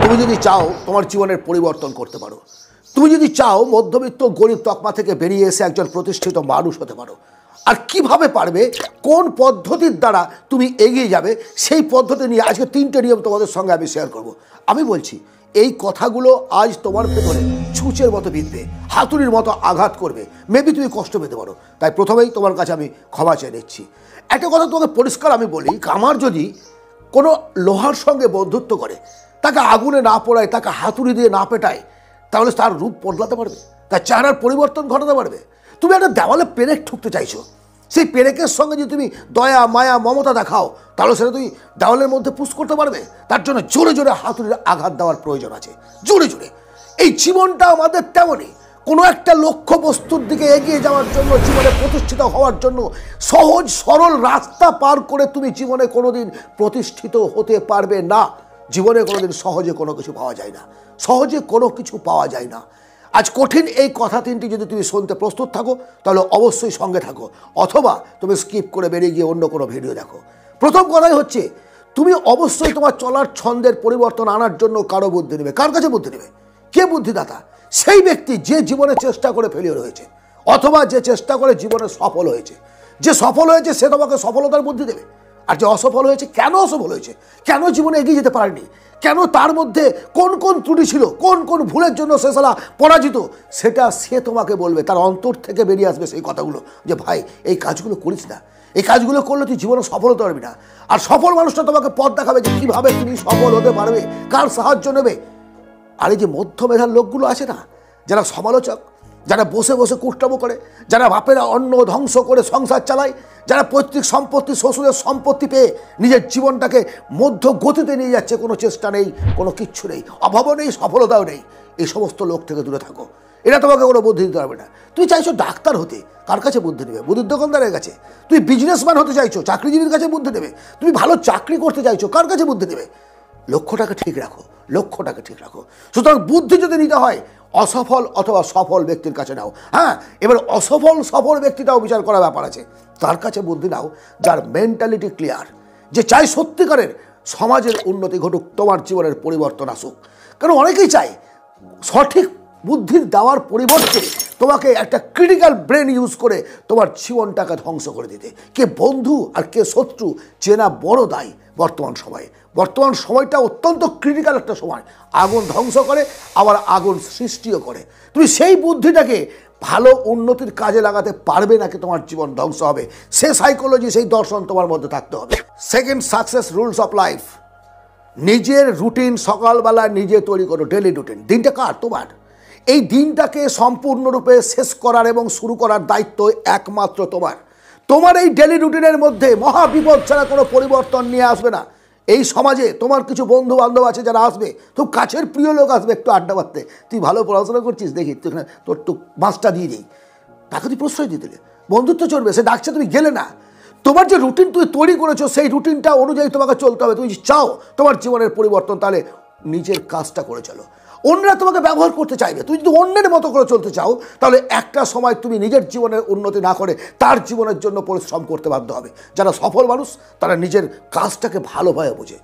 তুমি যদি চাও তোমার জীবনের পরিবর্তন করতে পারো, তুমি যদি চাও মধ্যবিত্ত গরিব তকমা থেকে বেরিয়ে এসে একজন প্রতিষ্ঠিত মানুষ হতে পারো, আর কিভাবে পারবে, কোন পদ্ধতির দ্বারা তুমি এগিয়ে যাবে, সেই পদ্ধতি নিয়ে আজকে 3টে নিয়ম তোমাদের সঙ্গে আমি শেয়ার করব। আমি বলছি এই কথাগুলো আজ তোমার ভেতরে ছুঁচের মতো বিঁধবে, হাতুড়ির মতো আঘাত করবে, মেবি তুমি কষ্ট পেতে পারো। তাই প্রথমেই তোমার কাছে আমি ক্ষমা চেয়ে নিচ্ছি। একটা কথা তোমাকে পরিষ্কার আমি বলি, কামার যদি কোনো লোহার সঙ্গে বন্ধুত্ব করে, তাকে আগুনে না পোড়ায়, তাকে হাতুড়ি দিয়ে না পেটায়, তাহলে তার রূপ বদলাতে পারবে, তার চেহারার পরিবর্তন ঘটাতে পারবে? তুমি একটা দেওয়ালে পেরেক ঠুকতে চাইছো, সেই পেরেকের সঙ্গে যদি তুমি দয়া মায়া মমতা দেখাও, তাহলে সেটা তুমি দেওয়ালের মধ্যে পুশ করতে পারবে? তার জন্য জোরে জোরে হাতুড়ির আঘাত দেওয়ার প্রয়োজন আছে, জোরে জোরে। এই জীবনটা আমাদের তেমনই, কোনো একটা লক্ষ্য বস্তুর দিকে এগিয়ে যাওয়ার জন্য, জীবনে প্রতিষ্ঠিত হওয়ার জন্য সহজ সরল রাস্তা পার করে তুমি জীবনে কোনোদিন প্রতিষ্ঠিত হতে পারবে না। জীবনে কোনোদিন সহজে কোনো কিছু পাওয়া যায় না, সহজে কোনো কিছু পাওয়া যায় না। আজ কঠিন এই কথা 3টি যদি তুমি শুনতে প্রস্তুত থাকো, তাহলে অবশ্যই সঙ্গে থাকো, অথবা তুমি স্কিপ করে বেরিয়ে গিয়ে অন্য কোনো ভিডিও দেখো। প্রথম কথাই হচ্ছে, তুমি অবশ্যই তোমার চলার ছন্দের পরিবর্তন আনার জন্য কারো বুদ্ধি নেবে। কার কাছে বুদ্ধি নেবে? কে বুদ্ধিদাতা? সেই ব্যক্তি যে জীবনে চেষ্টা করে ফেলিওর হয়েছে, অথবা যে চেষ্টা করে জীবনে সফল হয়েছে। যে সফল হয়েছে সে তোমাকে সফলতার বুদ্ধি দেবে। আর যে অসফল হয়েছে, কেন অসফল হয়েছে, কেন জীবনে এগিয়ে যেতে পারেনি, কেন তার মধ্যে কোন কোন ত্রুটি ছিল, কোন কোন ভুলের জন্য সে সালা পরাজিত, সেটা সে তোমাকে বলবে। তার অন্তর থেকে বেরিয়ে আসবে সেই কথাগুলো, যে ভাই এই কাজগুলো করিস না, এই কাজগুলো করলে তুই জীবনে সফল হতে পারবি না। আর সফল মানুষটা তোমাকে পথ দেখাবে যে কীভাবে তুমি সফল হতে পারবে, কার সাহায্য নেবে। আর এই যে মধ্যমেধার লোকগুলো আছে না, যারা সমালোচক, যারা বসে বসে কুট্টামো করে, যারা বাপেরা অন্ন ধ্বংস করে সংসার চালায়, যারা পৈতৃক সম্পত্তি, শ্বশুরের সম্পত্তি পেয়ে নিজের জীবনটাকে মধ্য গতিতে নিয়ে যাচ্ছে, কোনো চেষ্টা নেই, কোনো কিচ্ছু নেই, অভাবও নেই, সফলতাও নেই, এই সমস্ত লোক থেকে দূরে থাকো। এরা তোমাকে কোনো বুদ্ধি দিতে পারবে না। তুমি চাইছো ডাক্তার হতে, কার কাছে বুদ্ধি নেবে? বুদ্ধির দোকানদারের কাছে। তুমি বিজনেসম্যান হতে চাইছো, চাকরিজীবীর কাছে বুদ্ধি নেবে। তুমি ভালো চাকরি করতে চাইছো, কার কাছে বুদ্ধি নেবে? লক্ষ্যটাকে ঠিক রাখো, লক্ষ্যটাকে ঠিক রাখো। সুতরাং বুদ্ধি যদি নিতে হয়, অসফল অথবা সফল ব্যক্তির কাছে নাও। হ্যাঁ, এবার অসফল সফল ব্যক্তিটাও বিচার করার ব্যাপার আছে। তার কাছে বুদ্ধি নাও যার মেন্টালিটি ক্লিয়ার, যে চাই সত্যিকারের সমাজের উন্নতি ঘটুক, তোমার জীবনের পরিবর্তন আসুক। কারণ অনেকেই চায় সঠিক বুদ্ধির দেওয়ার পরিবর্তে তোমাকে একটা ক্রিটিক্যাল ব্রেন ইউজ করে তোমার জীবনটাকে ধ্বংস করে দিতে। কে বন্ধু আর কে শত্রু চেনা বড় দায় বর্তমান সময়ে। বর্তমান সময়টা অত্যন্ত ক্রিটিক্যাল একটা সময়, আগুন ধ্বংস করে আবার আগুন সৃষ্টিও করে। তুমি সেই বুদ্ধিটাকে ভালো উন্নতির কাজে লাগাতে পারবে নাকি তোমার জীবন ধ্বংস হবে, সে সাইকোলজি, সেই দর্শন তোমার মধ্যে থাকতে হবে। Second, success rules of life. নিজের রুটিন সকালবেলা নিজে তৈরি করো, ডেলি রুটিন। দিনটা কার? তোমার। এই দিনটাকে সম্পূর্ণরূপে শেষ করার এবং শুরু করার দায়িত্ব একমাত্র তোমার। তোমার এই ডেলি রুটিনের মধ্যে মহা বিপদ ছাড়া কোনো পরিবর্তন নিয়ে আসবে না। এই সমাজে তোমার কিছু বন্ধু বান্ধব আছে যারা আসবে, খুব কাছের প্রিয় লোক আসবে একটু আড্ডা মারতে। তুই ভালো পড়াশোনা করছিস, দেখি তুই তোর তো মাছটা দিয়ে দিই, তাকে তুই প্রশ্রয় দিয়ে দিলে, বন্ধুত্ব চলবে। সে ডাকছে, তুমি গেলে না। তোমার যে রুটিন তুমি তৈরি করেছো, সেই রুটিনটা অনুযায়ী তোমাকে চলতে হবে। তুমি চাও তোমার জীবনের পরিবর্তন, তাহলে নিজের কাজটা করে চলো। অন্যরা তোমাকে ব্যবহার করতে চাইবে, তুমি যদি অন্যের মতো করে চলতে চাও, তাহলে একটা সময় তুমি নিজের জীবনের উন্নতি না করে তার জীবনের জন্য পরিশ্রম করতে বাধ্য হবে। যারা সফল মানুষ তারা নিজের কাজটাকে ভালোভাবে বোঝে।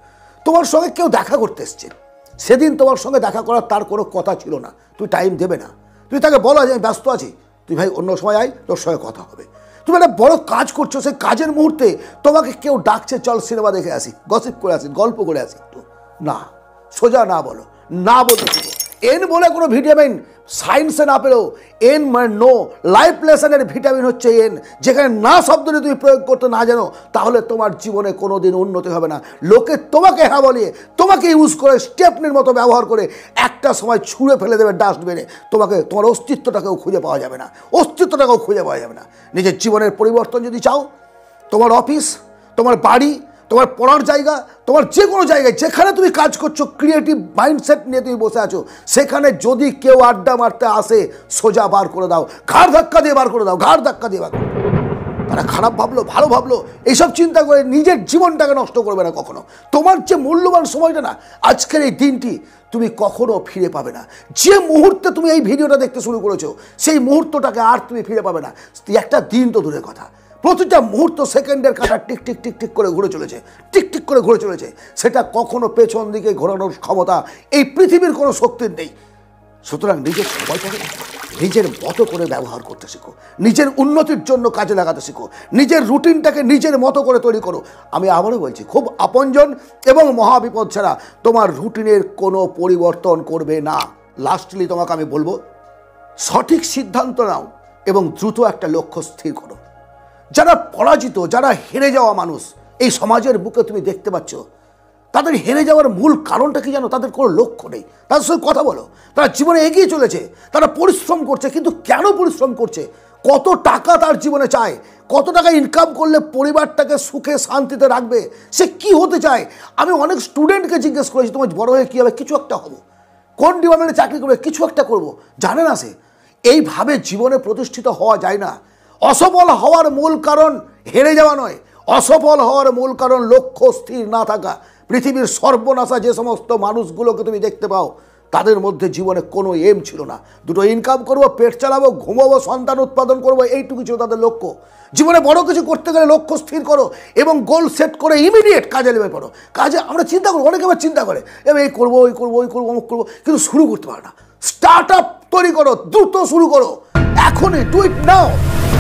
তোমার সঙ্গে কেউ দেখা করতে এসছে, সেদিন তোমার সঙ্গে দেখা করার তার কোনো কথা ছিল না, তুমি টাইম দেবে না। তুমি তাকে বলো যে আমি ব্যস্ত আছি, তুই ভাই অন্য সময় আয়, তোর সঙ্গে কথা হবে। তুমি একটা বড় কাজ করছো, সেই কাজের মুহূর্তে তোমাকে কেউ ডাকছে, চল সিনেমা দেখে আসি, গসিপ করে আসি, গল্প করে আসি, একটু না, সোজা না বলো, না বলতে শিখো। এন বলে কোনো ভিটামিন সায়েন্সে না পেলেও এন মানে নো, লাইফ লেসনের ভিটামিন হচ্ছে এন। যেখানে না শব্দটি তুমি প্রয়োগ করতে না জানো, তাহলে তোমার জীবনে কোনো দিন উন্নতি হবে না। লোকে তোমাকে হ্যাঁ বলিয়ে, তোমাকে ইউজ করে, স্টেপনির মতো ব্যবহার করে একটা সময় ছুঁড়ে ফেলে দেবে ডাস্টবিনে। তোমাকে, তোমার অস্তিত্বটাকেও খুঁজে পাওয়া যাবে না, অস্তিত্বটাকেও খুঁজে পাওয়া যাবে না। নিজের জীবনের পরিবর্তন যদি চাও, তোমার অফিস, তোমার বাড়ি, তোমার পড়ার জায়গা, তোমার যে কোনো জায়গায় যেখানে তুমি কাজ করছো, ক্রিয়েটিভ মাইন্ডসেট নিয়ে তুমি বসে আছো, সেখানে যদি কেউ আড্ডা মারতে আসে, সোজা বার করে দাও, ঘাড় ধাক্কা দিয়ে বার করে দাও, ঘাড় ধাক্কা দিয়ে বার করে দাও। তারা খারাপ ভাবলো, ভালো ভাবলো, এইসব চিন্তা করে নিজের জীবনটাকে নষ্ট করবে না কখনো। তোমার যে মূল্যবান সময়টা না, আজকের এই দিনটি তুমি কখনো ফিরে পাবে না। যে মুহূর্তে তুমি এই ভিডিওটা দেখতে শুরু করেছো, সেই মুহূর্তটাকে আর তুমি ফিরে পাবে না। একটা দিন তো দূরের কথা, প্রতিটা মুহূর্ত সেকেন্ডের কাঁটা টিক টিক টিক টিক করে ঘুরে চলেছে, টিক টিক করে ঘুরে চলেছে। সেটা কখনো পেছন দিকে ঘোরানোর ক্ষমতা এই পৃথিবীর কোনো শক্তির নেই। সুতরাং নিজের সময়টাকে নিজের মতো করে ব্যবহার করতে শেখো, নিজের উন্নতির জন্য কাজে লাগাতে শেখো, নিজের রুটিনটাকে নিজের মতো করে তৈরি করো। আমি আবারও বলছি, খুব আপনজন এবং মহাবিপদ ছাড়া তোমার রুটিনের কোনো পরিবর্তন করবে না। লাস্টলি তোমাকে আমি বলবো, সঠিক সিদ্ধান্ত নাও এবং দ্রুত একটা লক্ষ্য স্থির করো। যারা পরাজিত, যারা হেরে যাওয়া মানুষ এই সমাজের বুকে তুমি দেখতে পাচ্ছ, তাদের হেরে যাওয়ার মূল কারণটা কি জানো? তাদের কোনো লক্ষ্য নেই। তাদের সঙ্গে কথা বলো, তারা জীবনে এগিয়ে চলেছে, তারা পরিশ্রম করছে, কিন্তু কেন পরিশ্রম করছে? কত টাকা তার জীবনে চায়, কত টাকা ইনকাম করলে পরিবারটাকে সুখে শান্তিতে রাখবে, সে কি হতে চায়। আমি অনেক স্টুডেন্টকে জিজ্ঞেস করেছি, তোমার বড় হয়ে কী হবে? কিছু একটা হবো। কোন ডিপার্টমেন্টে চাকরি করবে? কিছু একটা করব। জানে না সে। এইভাবে জীবনে প্রতিষ্ঠিত হওয়া যায় না। অসফল হওয়ার মূল কারণ হেরে যাওয়া নয়, অসফল হওয়ার মূল কারণ লক্ষ্য স্থির না থাকা। পৃথিবীর সর্বনাশা যে সমস্ত মানুষগুলোকে তুমি দেখতে পাও, তাদের মধ্যে জীবনে কোনো এম ছিল না। দুটো ইনকাম করবো, পেট চালাবো, ঘুমাবো, সন্তান উৎপাদন করবো, এইটুকু ছিল তাদের লক্ষ্য। জীবনে বড় কিছু করতে গেলে লক্ষ্য স্থির করো এবং গোল সেট করে ইমিডিয়েট কাজে নেমে পড়ো। কাজে আমরা চিন্তা করবো, অনেকে আবার চিন্তা করে এবার এই করবো, ওই করবো, ওই করবো, অমুক করবো, কিন্তু শুরু করতে পারে না। স্টার্ট আপ তৈরি করো, দ্রুত শুরু করো, এখনই ডু ইট নাও।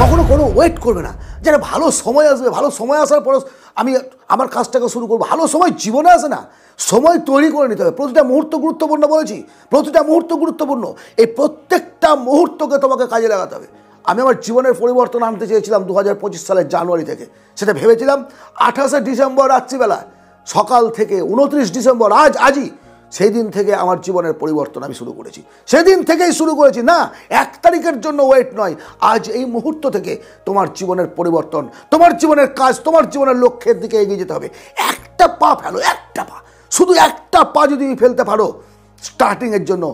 কখনো কোনো ওয়েট করবে না, যেন ভালো সময় আসবে, ভালো সময় আসার পরে আমি আমার কাজটাকে শুরু করবো। ভালো সময় জীবনে আসে না, সময় তৈরি করে নিতে হবে। প্রতিটা মুহূর্ত গুরুত্বপূর্ণ বলেছি, প্রতিটা মুহূর্ত গুরুত্বপূর্ণ। এই প্রত্যেকটা মুহূর্তকে তোমাকে কাজে লাগাতে হবে। আমি আমার জীবনের পরিবর্তন আনতে চেয়েছিলাম 2025 সালের জানুয়ারি থেকে। সেটা ভেবেছিলাম 28শে ডিসেম্বর রাত্রিবেলা, সকাল থেকে 29 ডিসেম্বর আজই সেই দিন থেকে আমার জীবনের পরিবর্তন আমি শুরু করেছি। সেদিন থেকেই শুরু করেছি, না 1 তারিখের জন্য ওয়েট নয়। আজ এই মুহূর্ত থেকে তোমার জীবনের পরিবর্তন, তোমার জীবনের কাজ, তোমার জীবনের লক্ষ্যের দিকে এগিয়ে যেতে হবে। একটা পা ফেলো, একটা পা, শুধু একটা পা যদি ফেলতে পারো স্টার্টিংয়ের জন্য,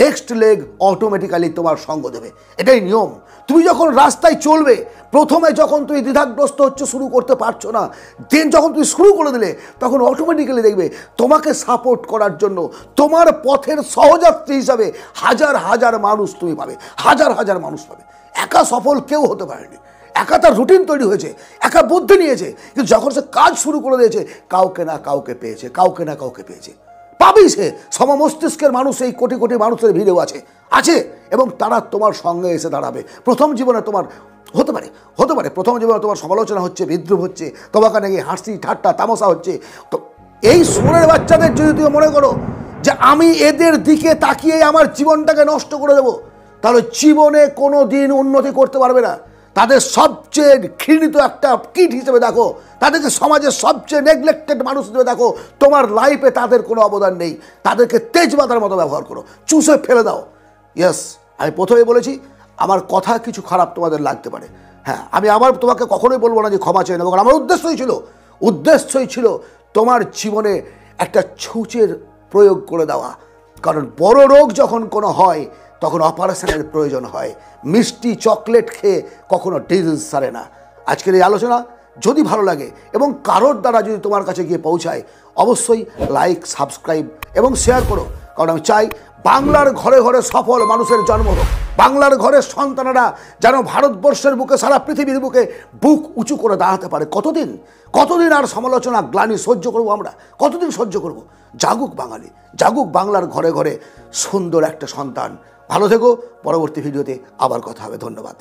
নেক্সট লেগ অটোমেটিক্যালি তোমার সঙ্গ দেবে। এটাই নিয়ম। তুমি যখন রাস্তায় চলবে, প্রথমে যখন তুমি দ্বিধাগ্রস্ত হচ্ছে, শুরু করতে পারছো না, দেন যখন তুমি শুরু করে দিলে, তখন অটোমেটিক্যালি দেখবে তোমাকে সাপোর্ট করার জন্য, তোমার পথের সহযাত্রী হিসাবে হাজার হাজার মানুষ তুমি পাবে, হাজার হাজার মানুষ পাবে। একা সফল কেউ হতে পারেনি। একা তার রুটিন তৈরি হয়েছে, একা বুদ্ধি নিয়েছে, কিন্তু যখন সে কাজ শুরু করে দিয়েছে, কাউকে না কাউকে পেয়েছে, কাউকে না কাউকে পেয়েছে, পাবেই সে। সমমস্তিষ্কের মানুষ এই কোটি কোটি মানুষের ভিড়েও আছে এবং তারা তোমার সঙ্গে এসে দাঁড়াবে। প্রথম জীবনে তোমার হতে পারে প্রথম জীবনে তোমার সমালোচনা হচ্ছে, বিদ্রুপ হচ্ছে, তোমাকে নাকি হাসি ঠাট্টা তামাশা হচ্ছে। তো এই সুরের বাচ্চাদের যদি তুমি মনে করো যে আমি এদের দিকে তাকিয়ে আমার জীবনটাকে নষ্ট করে দেবো, তাহলে জীবনে কোনো দিন উন্নতি করতে পারবে না। তাদের সবচেয়ে ঘৃণিত একটা কিট হিসেবে দেখো, তাদেরকে সমাজের সবচেয়ে নেগলেক্টেড মানুষ হিসেবে দেখো। তোমার লাইফে তাদের কোনো অবদান নেই। তাদেরকে তেজপাতার মতো ব্যবহার করো, চুষে ফেলে দাও। ইয়েস, আমি প্রথমেই বলেছি, আমার কথা কিছু খারাপ তোমাদের লাগতে পারে। হ্যাঁ, আমি আবার তোমাকে কখনোই বলবো না যে ক্ষমা চেয়ে নেবো, কারণ আমার উদ্দেশ্যই ছিল তোমার জীবনে একটা ছুঁচের প্রয়োগ করে দেওয়া। কারণ বড় রোগ যখন কোনো হয়, তখন অপারেশনের প্রয়োজন হয়। মিষ্টি চকলেট খেয়ে কখনো ডিজিজ সারে না। আজকের এই আলোচনা যদি ভালো লাগে এবং কারোর দ্বারা যদি তোমার কাছে গিয়ে পৌঁছায়, অবশ্যই লাইক, সাবস্ক্রাইব এবং শেয়ার করো। কারণ আমি চাই বাংলার ঘরে ঘরে সফল মানুষের জন্ম হোক। বাংলার ঘরের সন্তানেরা যেন ভারতবর্ষের বুকে, সারা পৃথিবীর বুকে বুক উঁচু করে দাঁড়াতে পারে। কতদিন আর সমালোচনা, গ্লানি সহ্য করবো আমরা? কতদিন সহ্য করব? জাগুক বাঙালি, জাগুক বাংলার ঘরে ঘরে সুন্দর একটা সন্তান। ভালো থেকো। পরবর্তী ভিডিওতে আবার কথা হবে। ধন্যবাদ।